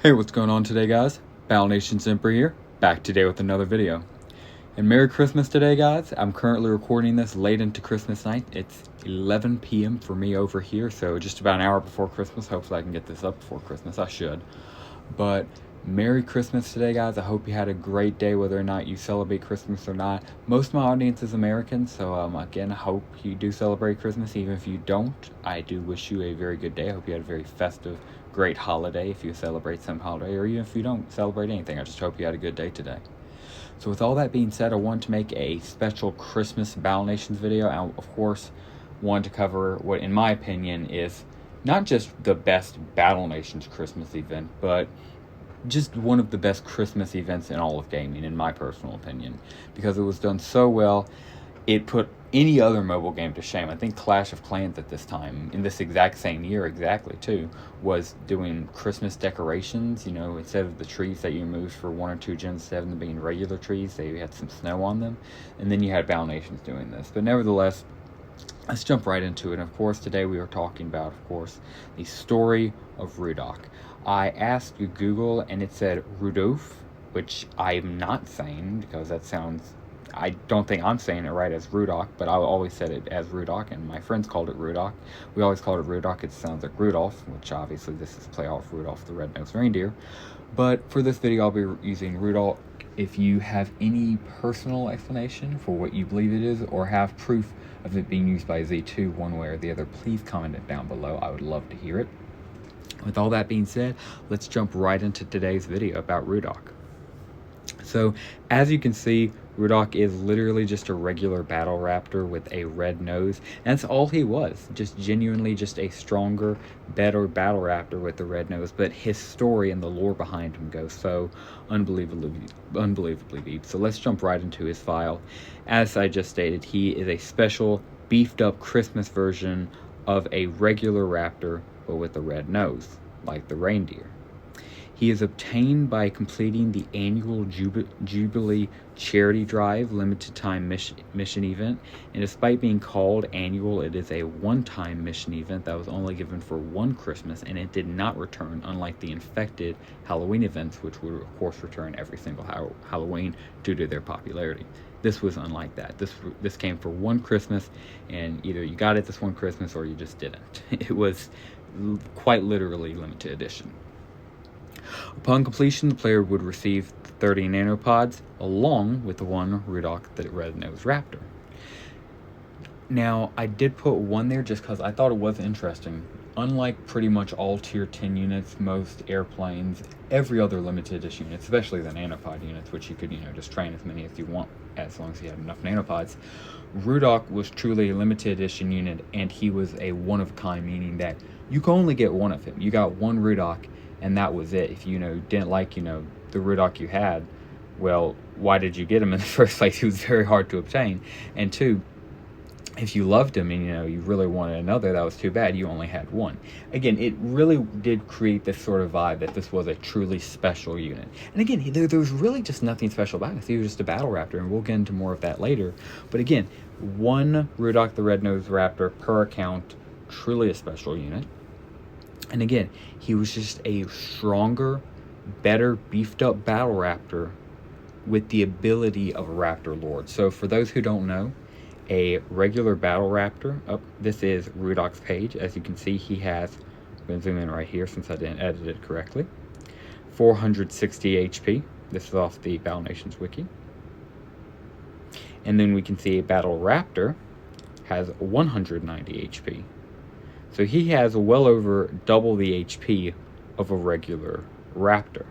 Hey, what's going on today, guys? Battle Nation Simper here, back today with another video. And Merry Christmas today, guys. I'm currently recording this late into Christmas night. It's 11 p.m. for me over here, so just about an hour before Christmas. Hopefully I can get this up before Christmas. I should. But Merry Christmas today, guys. I hope you had a great day, whether or not you celebrate Christmas or not. Most of my audience is American, so again, I hope you do celebrate Christmas. Even if you don't, I do wish you a very good day. I hope you had a very festive, great holiday if you celebrate some holiday, or even if you don't celebrate anything. I just hope you had a good day today. So with all that being said, I wanted to make a special Christmas Battle Nations video. I, of course, wanted to cover what, in my opinion, is not just the best Battle Nations Christmas event, but just one of the best Christmas events in all of gaming, in my personal opinion, because it was done so well. It put any other mobile game to shame. I think Clash of Clans at this time, in this exact same year exactly too, was doing Christmas decorations. You know, instead of the trees that you moved for 1 or 2 gens, instead of them being regular trees, they had some snow on them. And then you had Battle Nations doing this. But nevertheless, let's jump right into it. And of course, today we are talking about, of course, the story of Ruddock. I asked Google and it said Rudolph, which I'm not saying because that sounds, I don't think I'm saying it right as Ruddock, but I always said it as Ruddock, and my friends called it Ruddock. We always called it Ruddock. It sounds like Rudolph, which obviously this is play off Rudolph the Red-Nosed Reindeer. But for this video, I'll be using Rudolph. If you have any personal explanation for what you believe it is, or have proof of it being used by Z2 one way or the other, please comment it down below. I would love to hear it. With all that being said, let's jump right into today's video about Ruddock. So, as you can see, Ruddock is literally just a regular battle raptor with a red nose. And that's all he was. Just genuinely just a stronger, better battle raptor with the red nose. But his story and the lore behind him goes so unbelievably deep. So let's jump right into his file. As I just stated, he is a special, beefed up Christmas version of a regular raptor, but with a red nose, like the reindeer. He is obtained by completing the annual Jubilee Charity Drive limited time mission event, and despite being called annual, it is a one-time mission event that was only given for one Christmas, and it did not return, unlike the infected Halloween events, which would of course return every single Halloween due to their popularity. This was unlike that. This came for one Christmas, and either you got it this one Christmas or you just didn't. It was quite literally limited edition. Upon completion, the player would receive 30 nanopods along with the one Ruddock the Red-Nosed Raptor. Now, I did put one there just because I thought it was interesting. Unlike pretty much all tier 10 units, most airplanes, every other limited edition unit, especially the nanopod units, which you could, just train as many as you want as long as you had enough nanopods, Ruddock was truly a limited edition unit, and he was a one-of-a-kind, meaning that you could only get one of him. You got one Ruddock, and that was it. If you didn't like the Ruddock you had, well, why did you get him in the first place? He was very hard to obtain. And two, if you loved him and you really wanted another, that was too bad. You only had one. Again, it really did create this sort of vibe that this was a truly special unit. And again, there was really just nothing special about it. He was just a battle raptor, and we'll get into more of that later. But again, one Ruddock the Red-Nosed Raptor per account, truly a special unit. And again, he was just a stronger, better, beefed up battle raptor with the ability of a Raptor Lord. So for those who don't know, a regular battle raptor, this is Ruddock's page. As you can see, he has, I'm going to zoom in right here since I didn't edit it correctly, 460 HP. This is off the Battle Nations wiki. And then we can see a battle raptor has 190 HP. So he has well over double the HP of a regular raptor.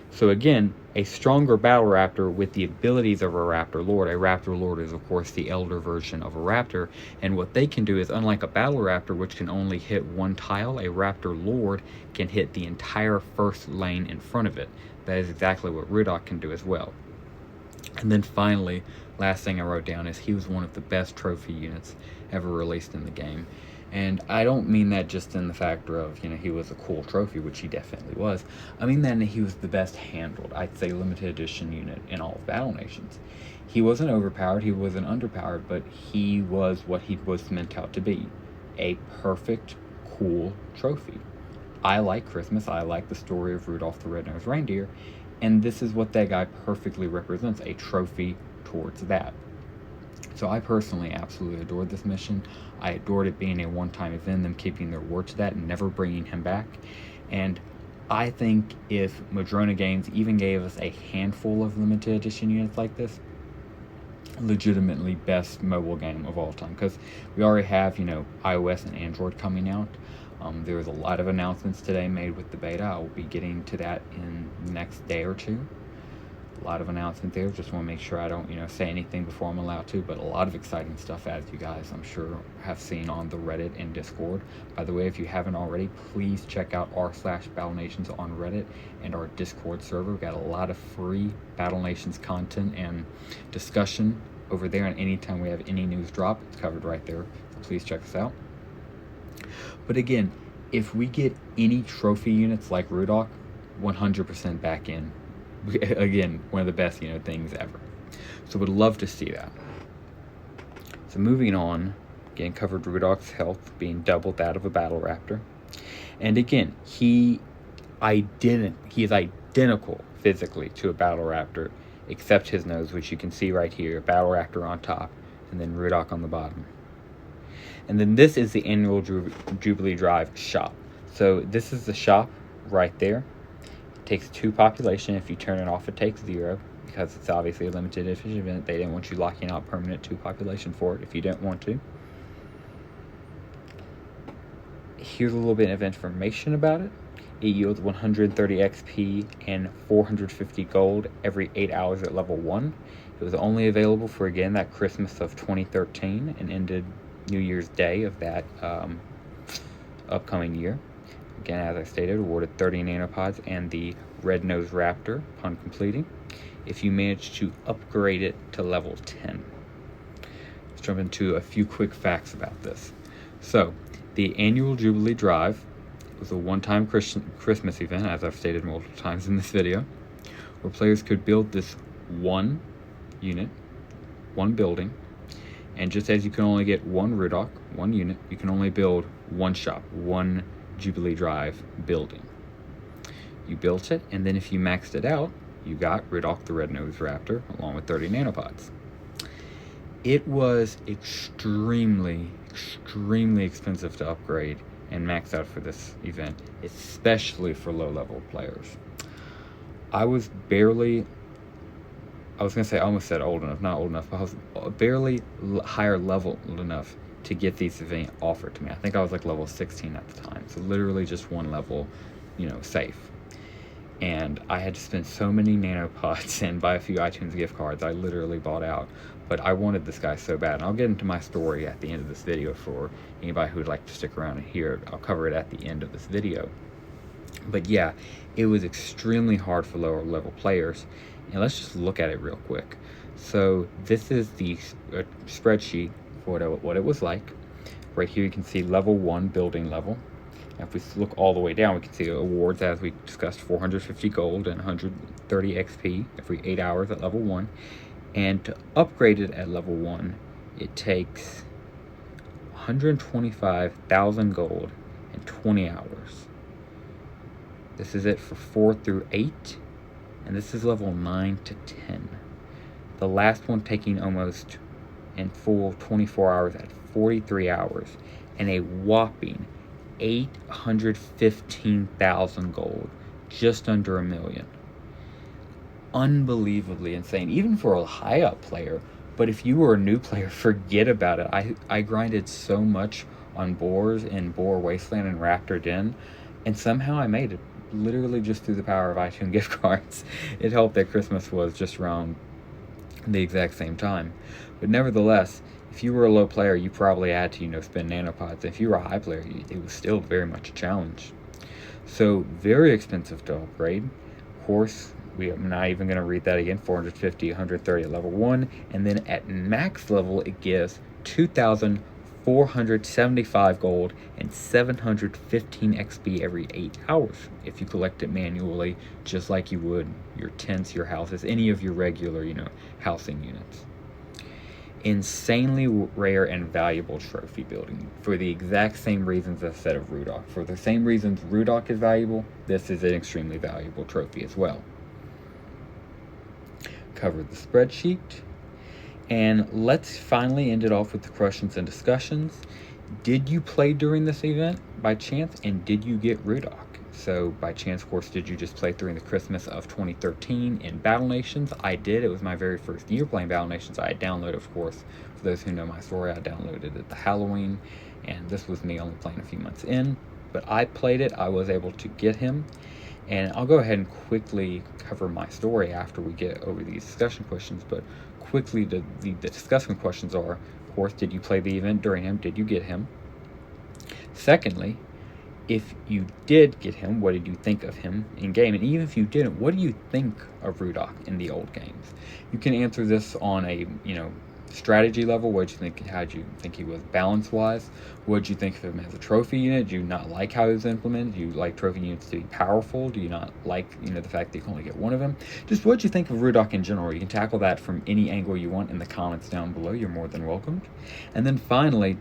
So again, a stronger battle raptor with the abilities of a Raptor Lord. A Raptor Lord is of course the elder version of a raptor, and what they can do is, unlike a battle raptor which can only hit one tile, a Raptor Lord can hit the entire first lane in front of it. That is exactly what Ruddock can do as well. And then finally, last thing I wrote down is he was one of the best trophy units ever released in the game. And I don't mean that just in the factor of, he was a cool trophy, which he definitely was. I mean that he was the best handled, I'd say, limited edition unit in all of Battle Nations. He wasn't overpowered, he wasn't underpowered, but he was what he was meant out to be. A perfect, cool trophy. I like Christmas. I like the story of Rudolph the Red-Nosed Reindeer, and this is what that guy perfectly represents, a trophy towards that. So I personally absolutely adored this mission. I adored it being a one-time event, them keeping their word to that and never bringing him back. And I think if Madrona Games even gave us a handful of limited edition units like this, legitimately best mobile game of all time, because we already have, you know, iOS and Android coming out. There was a lot of announcements today made with the beta. I will be getting to that in the next day or two. A lot of announcements there. Just want to make sure I don't, you know, say anything before I'm allowed to, but a lot of exciting stuff, as you guys, I'm sure, have seen on the Reddit and Discord. By the way, if you haven't already, please check out r/BattleNations on Reddit and our Discord server. We've got a lot of free Battle Nations content and discussion over there, and anytime we have any news drop, it's covered right there. Please check us out. But again, if we get any trophy units like Ruddock, 100% back in. Again, one of the best, you know, things ever. So would love to see that. So moving on, again, covered Ruddock's health being double that of a Battle Raptor. And again, he is identical physically to a Battle Raptor, except his nose, which you can see right here, Battle Raptor on top, and then Ruddock on the bottom. And then this is the annual Jubilee Drive shop. So this is the shop right there. It takes 2 population. If you turn it off, it takes 0, because it's obviously a limited edition event. They didn't want you locking out permanent 2 population for it if you didn't want to. Here's a little bit of information about it. It yields 130 XP and 450 gold every 8 hours at level 1. It was only available for, again, that Christmas of 2013 and ended New Year's Day of that upcoming year. Again, as I stated, awarded 30 nanopods and the Red-Nosed Raptor upon completing, if you manage to upgrade it to level 10. Let's jump into a few quick facts about this. So, the annual Jubilee Drive was a one-time Christmas event, as I've stated multiple times in this video, where players could build this one unit, one building, and just as you can only get one Ruddock, one unit, you can only build one shop, one Jubilee Drive building. You built it, and then if you maxed it out, you got Ruddock the Red-Nosed Raptor, along with 30 nanopods. It was extremely expensive to upgrade and max out for this event, especially for low-level players. I was going to say, I almost said old enough, not old enough, but I was barely higher level enough to get these events offered to me. I think I was like level 16 at the time, so literally just one level, you know, safe. And I had to spend so many nanopods and buy a few iTunes gift cards. I literally bought out, but I wanted this guy so bad. And I'll get into my story at the end of this video for anybody who would like to stick around and hear it. I'll cover it at the end of this video. But yeah, it was extremely hard for lower level players. And let's just look at it real quick. So this is the spreadsheet for what it was like. Right here you can see level 1 building level. And if we look all the way down, we can see awards, as we discussed, 450 gold and 130 XP every 8 hours at level 1. And to upgrade it at level 1, it takes 125,000 gold and 20 hours. This is it for 4 through 8. And this is level 9 to 10. The last one taking almost in full 24 hours at 43 hours and a whopping 815,000 gold, just under $1 million. Unbelievably insane, even for a high up player. But if you were a new player, forget about it. I grinded so much on boars in Boar Wasteland and Raptor Den, and somehow I made it. Literally just through the power of iTunes gift cards. It helped that Christmas was just around the exact same time. But nevertheless, if you were a low player, you probably had to, you know, spend nanopods. If you were a high player, it was still very much a challenge. So very expensive to upgrade. Of course, I'm not even going to read that again. 450, 130 at level 1, and then at max level it gives 2,475 gold and 715 XP every 8 hours if you collect it manually, just like you would your tents, your houses, any of your regular, you know, housing units. insanely rare and valuable trophy building for the exact same reasons as I said of Ruddock. For the same reasons Ruddock is valuable, this is an extremely valuable trophy as well. Covered the spreadsheet, and let's finally end it off with the questions and discussions. Did you play during this event by chance, and did you get Ruddock? So by chance, of course, did you just play during the Christmas of 2013 in Battle Nations? I did. It was my very first year playing Battle Nations. I downloaded, of course, for those who know my story, I downloaded it at Halloween, and this was me only playing a few months in. But I played it. I was able to get him. And I'll go ahead and quickly cover my story after we get over these discussion questions. But quickly, the discussion questions are, of course, did you play the event during him? Did you get him? Secondly, if you did get him, what did you think of him in game? And even if you didn't, what do you think of Ruddock in the old games? You can answer this on a, strategy level. What did you think? How did you think he was balance-wise? What did you think of him as a trophy unit? Do you not like how he was implemented? Do you like trophy units to be powerful? Do you not like, the fact that you can only get one of them? Just what did you think of Ruddock in general? You can tackle that from any angle you want in the comments down below. You're more than welcomed. And then finally,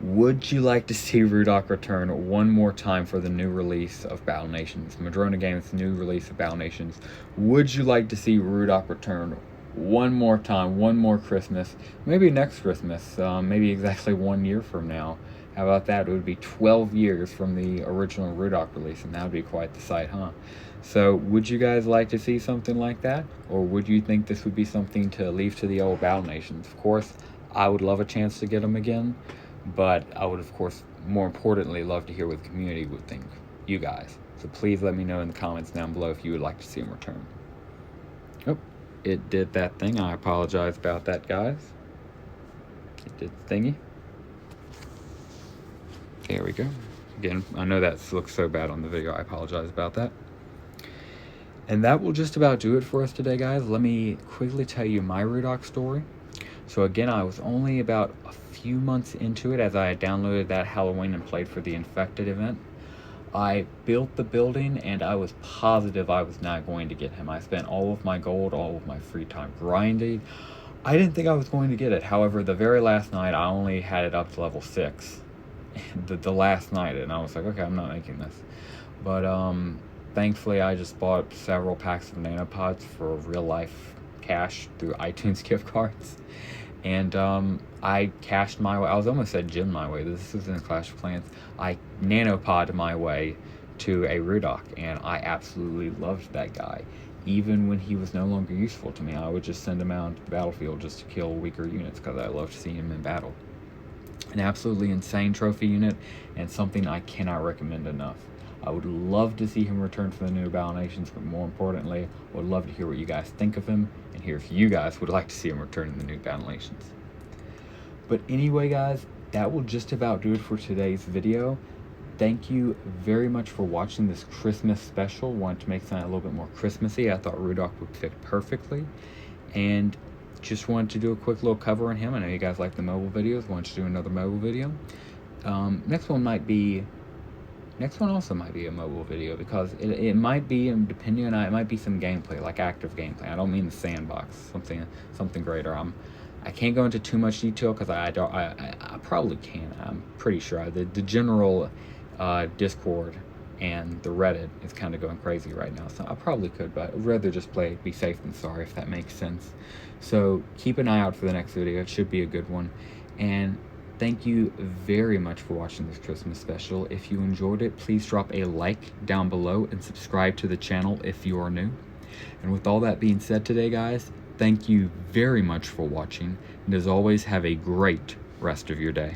would you like to see Ruddock return one more time for the new release of Battle Nations? Madrona Games' new release of Battle Nations. Would you like to see Ruddock return one more time, one more Christmas, maybe next Christmas, maybe exactly 1 year from now? How about that? It would be 12 years from the original Ruddock release, and that would be quite the sight, huh? So would you guys like to see something like that? Or would you think this would be something to leave to the old Battle Nations? Of course, I would love a chance to get them again, but I would, of course, more importantly, love to hear what the community would think, you guys. So please let me know in the comments down below if you would like to see them return. Oh, it did that thing. I apologize about that, guys. It did the thingy. There we go. Again, I know that looks so bad on the video. I apologize about that. And that will just about do it for us today, guys. Let me quickly tell you my Ruddock story. So again, I was only about a few months into it as I had downloaded that Halloween and played for the Infected event. I built the building and I was positive I was not going to get him. I spent all of my gold, all of my free time grinding. I didn't think I was going to get it. However, the very last night, I only had it up to level 6. the last night, and I was like, okay, I'm not making this. But thankfully, I just bought several packs of nanopods for real life cash through iTunes gift cards. And I cashed my way. I was almost said gem my way. This was in Clash of Clans. I nanopod my way to a Ruddock, and I absolutely loved that guy. Even when he was no longer useful to me, I would just send him out into the battlefield just to kill weaker units because I loved seeing him in battle. An absolutely insane trophy unit, and something I cannot recommend enough. I would love to see him return for the new Battle Nations, but more importantly, I would love to hear what you guys think of him, and hear if you guys would like to see him return in the new Battle Nations. But anyway, guys, that will just about do it for today's video. Thank you very much for watching this Christmas special. Wanted to make something a little bit more Christmassy. I thought Ruddock would fit perfectly. And just wanted to do a quick little cover on him. I know you guys like the mobile videos. Wanted to do another mobile video. Next one also might be a mobile video, because it might be, depending on it might be some gameplay, like active gameplay. I don't mean the sandbox, something greater. I can't go into too much detail because I probably can. I'm pretty sure the general Discord and the Reddit is kind of going crazy right now, so I probably could, but I'd rather just be safe than sorry, if that makes sense. So keep an eye out for the next video. It should be a good one. And thank you very much for watching this Christmas special. If you enjoyed it, please drop a like down below and subscribe to the channel if you are new. And with all that being said today, guys, thank you very much for watching, and as always, have a great rest of your day.